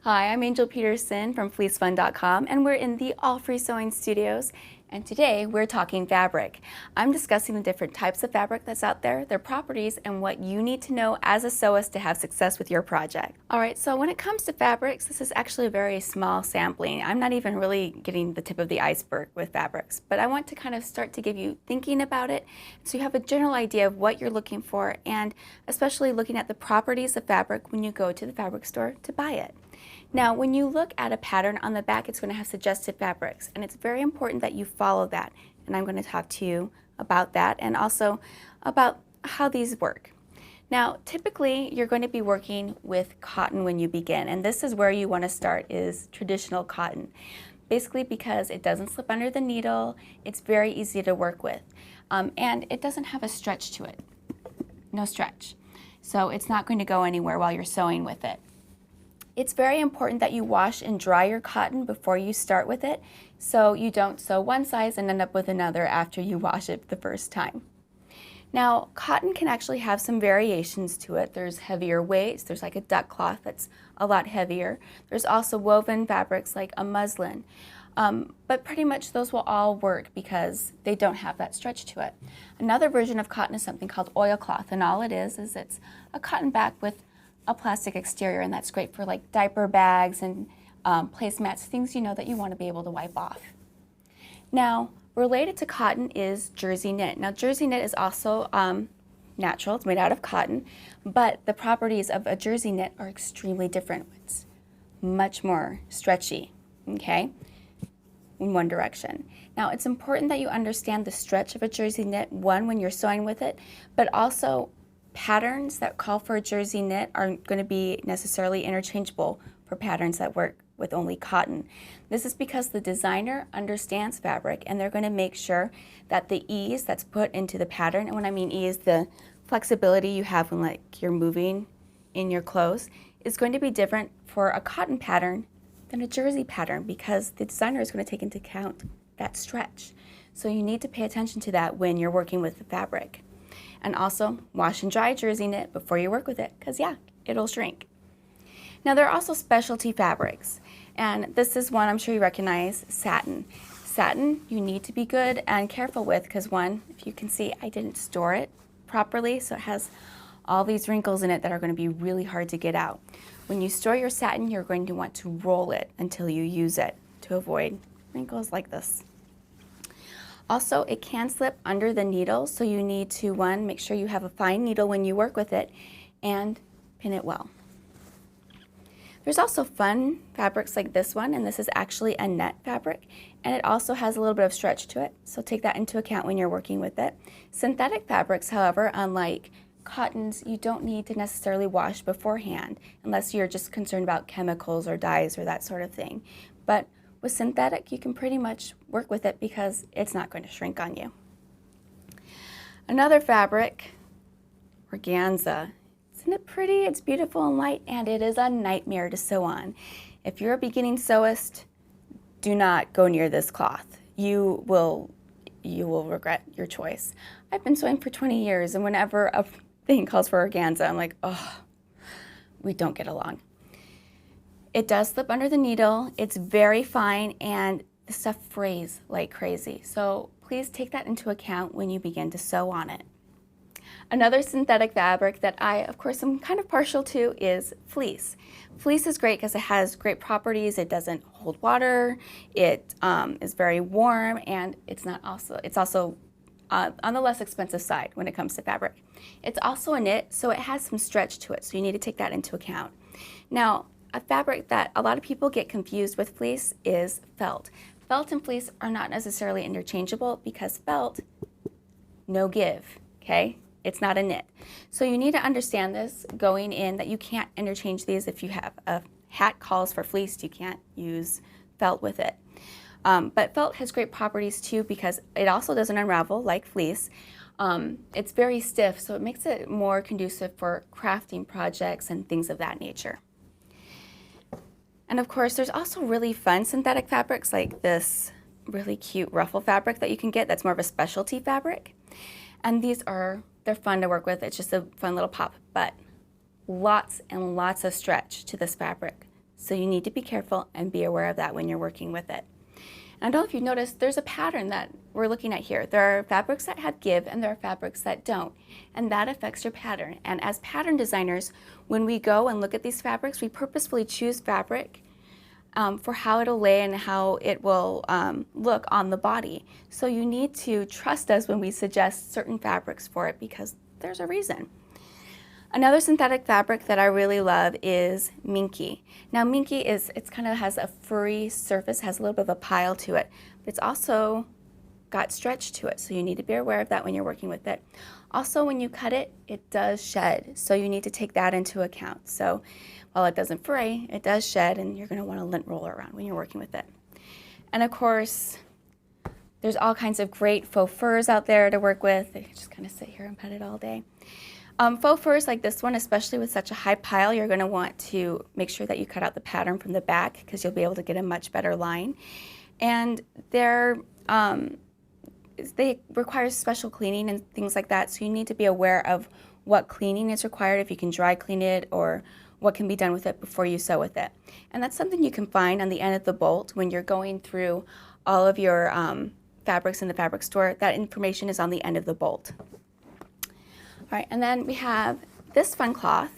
Hi, I'm Angel Peterson from FleeceFun.com, and we're in the AllFreeSewing studios. And today we're talking fabric. I'm discussing the different types of fabric that's out there, their properties, and what you need to know as a sewist to have success with your project. All right, so when it comes to fabrics, this is actually a very small sampling. I'm not even really getting the tip of the iceberg with fabrics, but I want to kind of start to give you thinking about it so you have a general idea of what you're looking for, and especially looking at the properties of fabric when you go to the fabric store to buy it. Now, when you look at a pattern on the back, it's going to have suggested fabrics, and it's very important that you follow that. And I'm going to talk to you about that and also about how these work. Now, typically, you're going to be working with cotton when you begin, and this is where you want to start, is traditional cotton. Basically because it doesn't slip under the needle, it's very easy to work with, and it doesn't have a stretch to it. No stretch. So it's not going to go anywhere while you're sewing with it. It's very important that you wash and dry your cotton before you start with it, so you don't sew one size and end up with another after you wash it the first time. Now, cotton can actually have some variations to it. There's heavier weights, there's like a duck cloth that's a lot heavier. There's also woven fabrics like a muslin. But pretty much those will all work because they don't have that stretch to it. Another version of cotton is something called oilcloth, and all it is it's a cotton back with a plastic exterior, and that's great for like diaper bags and placemats, things you know that you want to be able to wipe off. Now, related to cotton is jersey knit. Now, jersey knit is also natural, it's made out of cotton, but the properties of a jersey knit are extremely different. It's much more stretchy, okay, in one direction. Now, it's important that you understand the stretch of a jersey knit, one, when you're sewing with it, but also patterns that call for a jersey knit aren't going to be necessarily interchangeable for patterns that work with only cotton. This is because the designer understands fabric, and they're going to make sure that the ease that's put into the pattern, and when I mean ease, the flexibility you have when like you're moving in your clothes, is going to be different for a cotton pattern than a jersey pattern, because the designer is going to take into account that stretch. So you need to pay attention to that when you're working with the fabric. And also, wash and dry jersey knit before you work with it, because yeah, it'll shrink. Now, there are also specialty fabrics, and this is one I'm sure you recognize, satin. Satin, you need to be good and careful with, because one, if you can see, I didn't store it properly, so it has all these wrinkles in it that are going to be really hard to get out. When you store your satin, you're going to want to roll it until you use it to avoid wrinkles like this. Also, it can slip under the needle, so you need to, one, make sure you have a fine needle when you work with it, and pin it well. There's also fun fabrics like this one, and this is actually a net fabric, and it also has a little bit of stretch to it, so take that into account when you're working with it. Synthetic fabrics, however, unlike cottons, you don't need to necessarily wash beforehand, unless you're just concerned about chemicals or dyes or that sort of thing. But with synthetic, you can pretty much work with it because it's not going to shrink on you. Another fabric, organza. Isn't it pretty? It's beautiful and light, and it is a nightmare to sew on. If you're a beginning sewist, do not go near this cloth. You will regret your choice. I've been sewing for 20 years, and whenever a thing calls for organza, I'm like, oh, we don't get along. It does slip under the needle, it's very fine, and the stuff frays like crazy. So please take that into account when you begin to sew on it. Another synthetic fabric that I, of course, am kind of partial to is fleece. Fleece is great because it has great properties. It doesn't hold water, it is very warm, and it's also on the less expensive side when it comes to fabric. It's also a knit, so it has some stretch to it, so you need to take that into account. Now, a fabric that a lot of people get confused with fleece is felt. Felt and fleece are not necessarily interchangeable because felt, no give, okay? It's not a knit. So you need to understand this going in, that you can't interchange these. If you have a hat calls for fleece, you can't use felt with it. But felt has great properties too because it also doesn't unravel like fleece. It's very stiff, so it makes it more conducive for crafting projects and things of that nature. And of course, there's also really fun synthetic fabrics like this really cute ruffle fabric that you can get that's more of a specialty fabric. And they're fun to work with. It's just a fun little pop, but lots and lots of stretch to this fabric. So you need to be careful and be aware of that when you're working with it. And I don't know if you've noticed, there's a pattern that we're looking at here. There are fabrics that have give and there are fabrics that don't. And that affects your pattern. And as pattern designers, when we go and look at these fabrics, we purposefully choose fabric for how it'll lay and how it will look on the body. So you need to trust us when we suggest certain fabrics for it because there's a reason. Another synthetic fabric that I really love is Minky. Now Minky it kind of has a furry surface, has a little bit of a pile to it, but it's also got stretch to it, so you need to be aware of that when you're working with it. Also, when you cut it, it does shed, so you need to take that into account. So while it doesn't fray, it does shed, and you're going to want to lint roll around when you're working with it. And of course, there's all kinds of great faux furs out there to work with. You can just kind of sit here and pet it all day. Faux furs like this one, especially with such a high pile, you're going to want to make sure that you cut out the pattern from the back because you'll be able to get a much better line. And they require special cleaning and things like that, so you need to be aware of what cleaning is required, if you can dry clean it, or what can be done with it before you sew with it. And that's something you can find on the end of the bolt when you're going through all of your fabrics in the fabric store. That information is on the end of the bolt. All right, and then we have this fun cloth,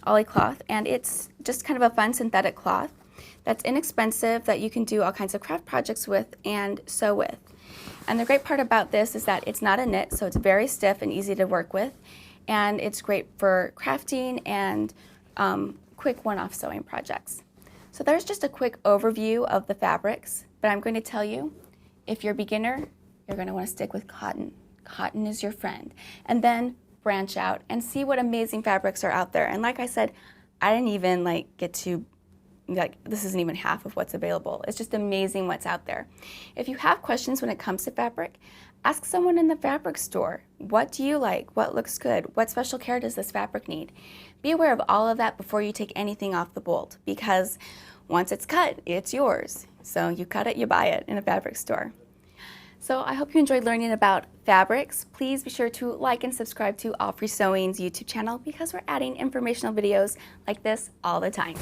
ollie cloth, and it's just kind of a fun synthetic cloth that's inexpensive that you can do all kinds of craft projects with and sew with. And the great part about this is that it's not a knit, so it's very stiff and easy to work with, and it's great for crafting and quick one-off sewing projects. So there's just a quick overview of the fabrics, but I'm going to tell you, if you're a beginner, you're going to want to stick with cotton. Cotton is your friend. And then branch out and see what amazing fabrics are out there. And like I said, I didn't even get to, this isn't even half of what's available. It's just amazing what's out there. If you have questions when it comes to fabric, ask someone in the fabric store. What do you like? What looks good? What special care does this fabric need? Be aware of all of that before you take anything off the bolt, because once it's cut, it's yours. So you cut it, you buy it in a fabric store. So I hope you enjoyed learning about fabrics. Please be sure to like and subscribe to AllFreeSewing's YouTube channel because we're adding informational videos like this all the time.